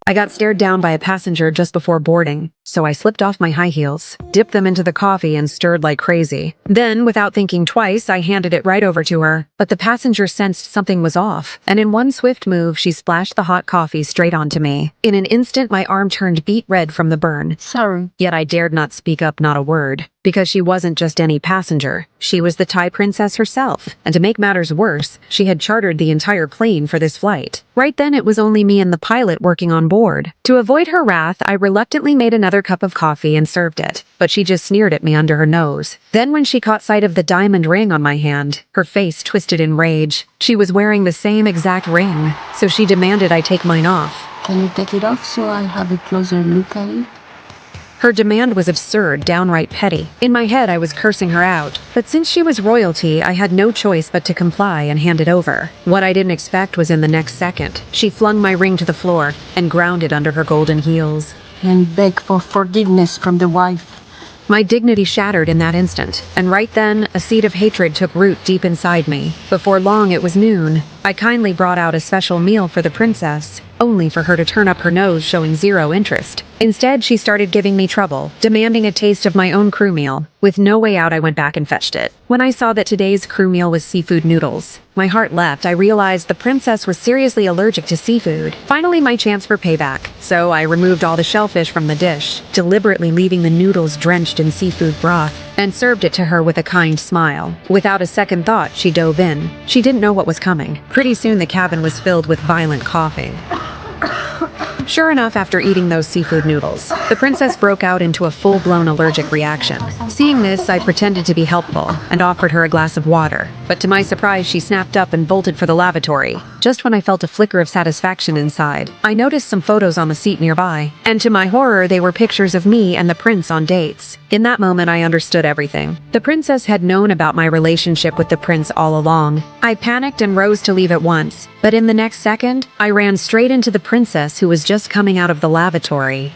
I got stared down by a passenger just before boarding, so I slipped off my high heels, dipped them into the coffee, and stirred like crazy. Then, without thinking twice, I handed it right over to her. But the passenger sensed something was off, and in one swift move, she splashed the hot coffee straight onto me. In an instant, my arm turned beet red from the burn. Sorry. Yet I dared not speak up, not a word. Because she wasn't just any passenger. She was the Thai princess herself, and to make matters worse, she had chartered the entire plane for this flight. Right then, it was only me and the pilot working on board. To avoid her wrath, I reluctantly made another cup of coffee and served it, but she just sneered at me under her nose. Then when she caught sight of the diamond ring on my hand, her face twisted in rage. She was wearing the same exact ring, so she demanded I take mine off. Can you take it off so I have a closer look at it? Her demand was absurd, downright petty. In my head, I was cursing her out. But since she was royalty, I had no choice but to comply and hand it over. What I didn't expect was in the next second. She flung my ring to the floor and ground it under her golden heels. And beg for forgiveness from the wife. My dignity shattered in that instant, and right then, a seed of hatred took root deep inside me. Before long, it was noon. I kindly brought out a special meal for the princess, only for her to turn up her nose, showing zero interest. Instead, she started giving me trouble, demanding a taste of my own crew meal. With no way out, I went back and fetched it. When I saw that today's crew meal was seafood noodles, my heart leapt. I realized the princess was seriously allergic to seafood. Finally, my chance for payback. So I removed all the shellfish from the dish, deliberately leaving the noodles drenched in seafood broth, and served it to her with a kind smile. Without a second thought, she dove in. She didn't know what was coming. Pretty soon, the cabin was filled with violent coughing. Sure enough, after eating those seafood noodles, the princess broke out into a full-blown allergic reaction. Seeing this, I pretended to be helpful and offered her a glass of water. But to my surprise, she snapped up and bolted for the lavatory. Just when I felt a flicker of satisfaction inside, I noticed some photos on the seat nearby. And to my horror, they were pictures of me and the prince on dates. In that moment, I understood everything. The princess had known about my relationship with the prince all along. I panicked and rose to leave at once. But in the next second, I ran straight into the princess, who was just coming out of the lavatory.